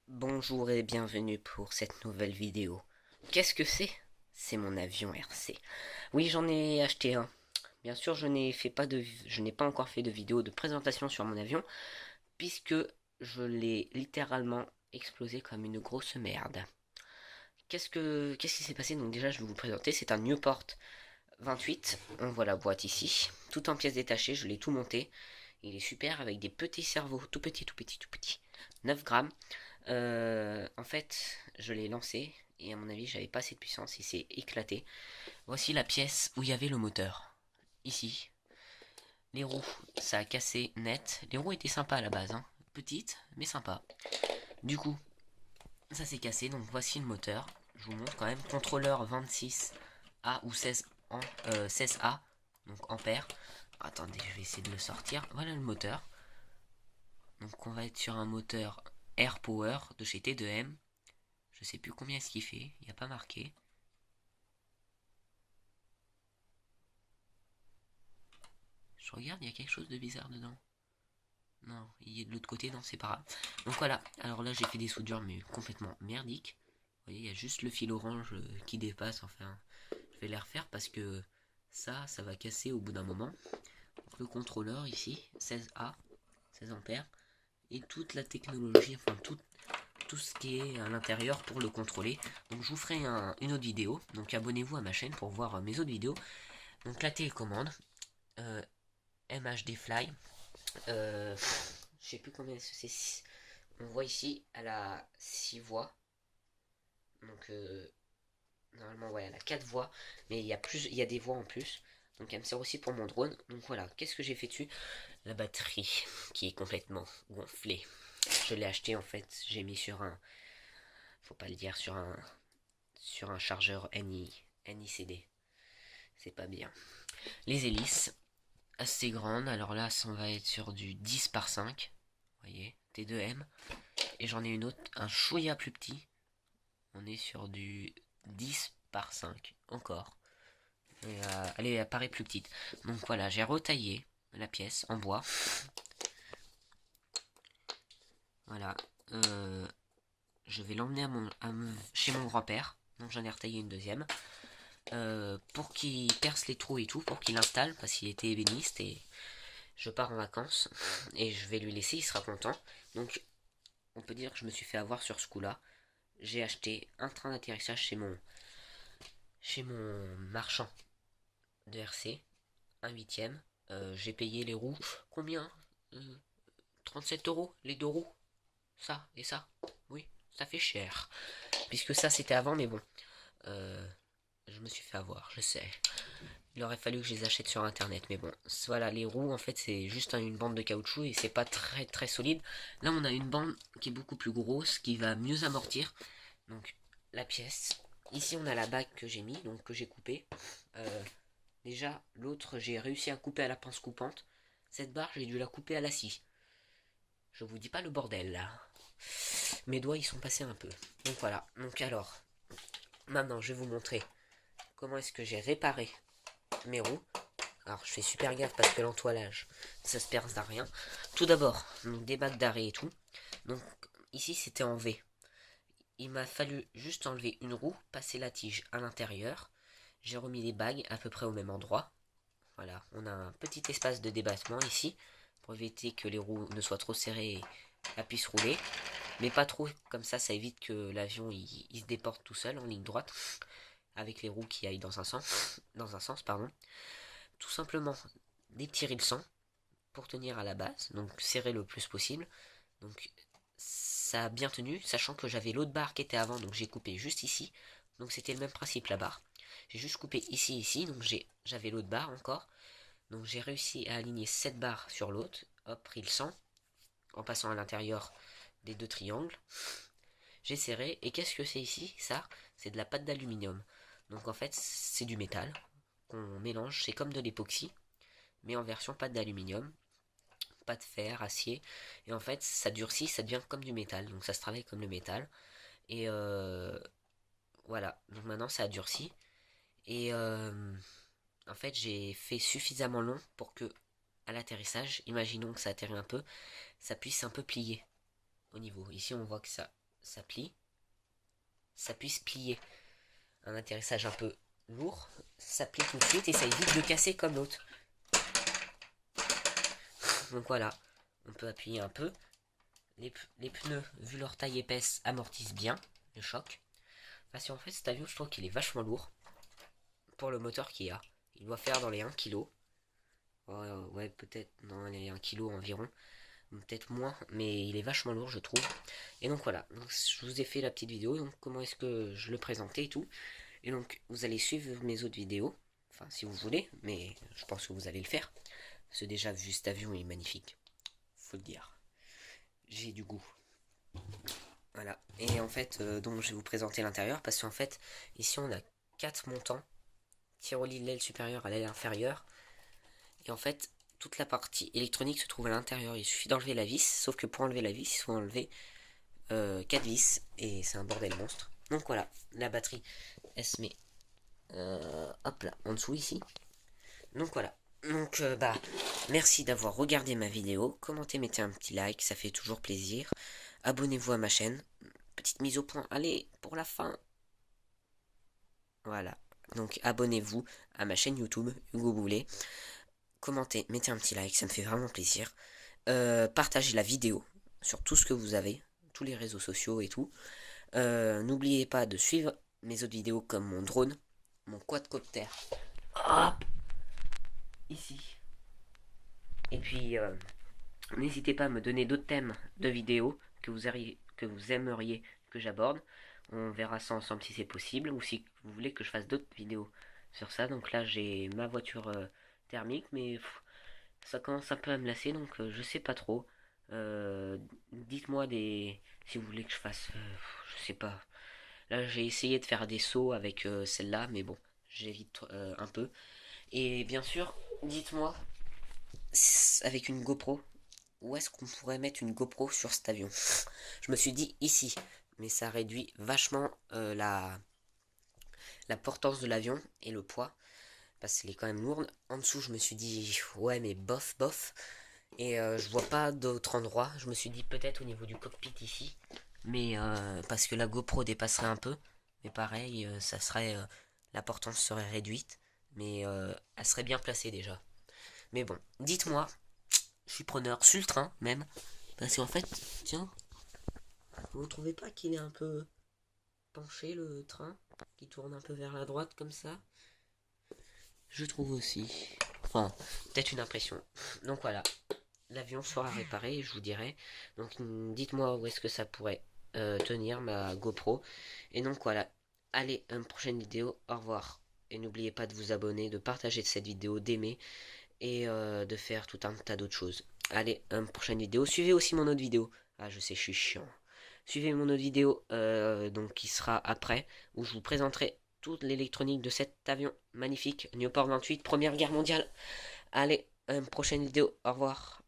Bonjour et bienvenue pour cette nouvelle vidéo. Qu'est-ce que c'est? C'est mon avion RC. Oui, j'en ai acheté un. Bien sûr, je n'ai pas encore fait de vidéo de présentation sur mon avion, puisque je l'ai littéralement explosé comme une grosse merde. Qu'est-ce qui s'est passé? Donc déjà, je vais vous le présenter. C'est un Newport 28. On voit la boîte ici, tout en pièces détachées. Je l'ai tout monté. Il est super avec des petits cerveaux, tout petits, tout petits, tout petits. 9 grammes. En fait, je l'ai lancé et à mon avis, j'avais pas assez de puissance. Il s'est éclaté. Voici la pièce où il y avait le moteur. Ici, les roues, ça a cassé net. Les roues étaient sympas à la base, hein. Petites, mais sympas. Du coup, ça s'est cassé. Donc voici le moteur. Je vous montre quand même. Contrôleur 26A ou 16A, donc ampères. Attendez, je vais essayer de le sortir. Voilà le moteur. Donc on va être sur un moteur Air Power de chez T2M. Je sais plus combien est-ce qu'il fait, il n'y a pas marqué. Je regarde, il y a quelque chose de bizarre dedans. Non, il est de l'autre côté, non, c'est pas grave. Donc voilà, alors là j'ai fait des soudures mais complètement merdiques. Vous voyez, il y a juste le fil orange qui dépasse, enfin. Je vais les refaire parce que ça va casser au bout d'un moment. Donc, le contrôleur ici, 16A, 16 ampères, et toute la technologie, enfin tout ce qui est à l'intérieur pour le contrôler. Donc je vous ferai une autre vidéo, donc abonnez-vous à ma chaîne pour voir mes autres vidéos. Donc la télécommande, euh, MHD Fly, je sais plus combien c'est. On voit ici, elle a 6 voix. Donc normalement ouais, elle a 4 voix, mais il y a des voix en plus. Donc elle me sert aussi pour mon drone. Donc voilà, qu'est-ce que j'ai fait dessus? La batterie qui est complètement gonflée. Je l'ai acheté en fait, j'ai mis sur un, faut pas le dire, sur un chargeur NICD. C'est pas bien. Les hélices, assez grandes. Alors là, on va être sur du 10 par 5. Vous voyez, T2M. Et j'en ai une autre, un chouïa plus petit. On est sur du 10 par 5. Encore. Et, elle apparaît plus petite. Donc voilà, j'ai retaillé la pièce en bois. Voilà. Je vais l'emmener chez mon grand-père. Donc j'en ai retaillé une deuxième. Pour qu'il perce les trous et tout, pour qu'il installe, parce qu'il était ébéniste et je pars en vacances et je vais lui laisser, il sera content. Donc on peut dire que je me suis fait avoir sur ce coup-là. J'ai acheté un train d'atterrissage chez mon marchand de RC, un huitième. J'ai payé les roues. Combien? 37 € les deux roues. Ça et ça. Oui, ça fait cher. Puisque ça c'était avant, mais bon. Euh, je me suis fait avoir, je sais. Il aurait fallu que je les achète sur internet, mais bon, voilà, les roues en fait c'est juste une bande de caoutchouc et c'est pas très très solide. Là on a une bande qui est beaucoup plus grosse, qui va mieux amortir. Donc la pièce. Ici on a la bague que j'ai mis, donc que j'ai coupée. Euh, Déjà l'autre j'ai réussi à couper à la pince coupante. Cette barre j'ai dû la couper à la scie. Je vous dis pas le bordel là. Mes doigts ils sont passés un peu. Donc voilà. Donc alors, maintenant je vais vous montrer comment est-ce que j'ai réparé mes roues. Alors je fais super gaffe parce que l'entoilage, ça se perd à rien. Tout d'abord, donc des bacs d'arrêt et tout. Donc ici c'était en V. Il m'a fallu juste enlever une roue, passer la tige à l'intérieur. J'ai remis les bagues à peu près au même endroit. Voilà, on a un petit espace de débattement ici pour éviter que les roues ne soient trop serrées et qu'elles puissent rouler. Mais pas trop, comme ça évite que l'avion il se déporte tout seul en ligne droite avec les roues qui aillent dans un sens, pardon. Tout simplement des petits rilsons pour tenir à la base, donc serrer le plus possible. Donc ça a bien tenu, sachant que j'avais l'autre barre qui était avant, donc j'ai coupé juste ici. Donc c'était le même principe la barre. J'ai juste coupé ici, donc j'avais l'autre barre encore. Donc j'ai réussi à aligner cette barre sur l'autre. Hop, pris le sang, en passant à l'intérieur des deux triangles. J'ai serré, et qu'est-ce que c'est ici? Ça, c'est de la pâte d'aluminium. Donc en fait, c'est du métal qu'on mélange, c'est comme de l'époxy, mais en version pâte d'aluminium. Pas de fer, acier. Et en fait, ça durcit, ça devient comme du métal. Donc ça se travaille comme le métal. Et voilà. Donc maintenant, ça a durci. Et en fait, j'ai fait suffisamment long pour que, à l'atterrissage, imaginons que ça atterrit un peu, ça puisse un peu plier au niveau. Ici, on voit que ça plie, ça puisse plier. Un atterrissage un peu lourd, ça plie tout de suite et ça évite de casser comme l'autre. Donc voilà, on peut appuyer un peu. Les pneus, vu leur taille épaisse, amortissent bien le choc. Parce qu'en fait, cet avion, je trouve qu'il est vachement lourd pour le moteur qu'il a. Il doit faire dans les 1 kg. Ouais, peut-être dans les 1 kg environ. Peut-être moins, mais il est vachement lourd, je trouve. Et donc voilà, donc, je vous ai fait la petite vidéo. Donc comment est-ce que je le présentais et tout. Et donc vous allez suivre mes autres vidéos. Enfin, si vous voulez, mais je pense que vous allez le faire. Parce que déjà, vu cet avion, il est magnifique. Faut le dire. J'ai du goût. Voilà. Et en fait, donc je vais vous présenter l'intérieur. Parce qu'en fait, ici on a 4 montants. Tyrolies de l'aile supérieure à l'aile inférieure. Et en fait, toute la partie électronique se trouve à l'intérieur. Il suffit d'enlever la vis. Sauf que pour enlever la vis, il faut enlever 4 vis. Et c'est un bordel monstre. Donc voilà, la batterie, elle se met hop là, en dessous ici. Donc voilà. Donc bah, merci d'avoir regardé ma vidéo. Commentez, mettez un petit like, ça fait toujours plaisir. Abonnez-vous à ma chaîne. Petite mise au point, allez, pour la fin. Voilà. Donc abonnez-vous à ma chaîne YouTube, Hugo Boulet. Commentez, mettez un petit like, ça me fait vraiment plaisir. Partagez la vidéo sur tout ce que vous avez, tous les réseaux sociaux et tout. N'oubliez pas de suivre mes autres vidéos comme mon drone, mon quadcopter. Hop, ici. Et puis, n'hésitez pas à me donner d'autres thèmes de vidéos que vous aimeriez que j'aborde. On verra ça ensemble si c'est possible, ou si vous voulez que je fasse d'autres vidéos sur ça. Donc là, j'ai ma voiture thermique, mais ça commence un peu à me lasser, donc je sais pas trop. Dites-moi si vous voulez que je fasse, je sais pas. Là, j'ai essayé de faire des sauts avec celle-là, mais bon, j'évite un peu. Et bien sûr, dites-moi, avec une GoPro, où est-ce qu'on pourrait mettre une GoPro sur cet avion? Je me suis dit ici, mais ça réduit vachement la portance de l'avion et le poids, parce qu'elle est quand même lourde. En dessous, je me suis dit, ouais, mais bof, bof. Et je vois pas d'autre endroit. Je me suis dit peut-être au niveau du cockpit ici, mais parce que la GoPro dépasserait un peu. Mais pareil, ça serait la portance serait réduite, mais elle serait bien placée déjà. Mais bon, dites-moi, je suis preneur sur le train même, parce qu'en fait, tiens, vous trouvez pas qu'il est un peu penché le train, qui tourne un peu vers la droite comme ça? Je trouve aussi. Enfin, peut-être une impression. Donc voilà, l'avion sera réparé, je vous dirai. Donc dites-moi où est-ce que ça pourrait tenir ma GoPro. Et donc voilà, allez, à une prochaine vidéo, au revoir. Et n'oubliez pas de vous abonner, de partager cette vidéo, d'aimer et de faire tout un tas d'autres choses. Allez, à une prochaine vidéo. Suivez aussi mon autre vidéo. Ah, je sais, je suis chiant. Suivez mon autre vidéo, donc qui sera après, où je vous présenterai toute l'électronique de cet avion magnifique, Nieuport 28, Première Guerre mondiale. Allez, à une prochaine vidéo, au revoir.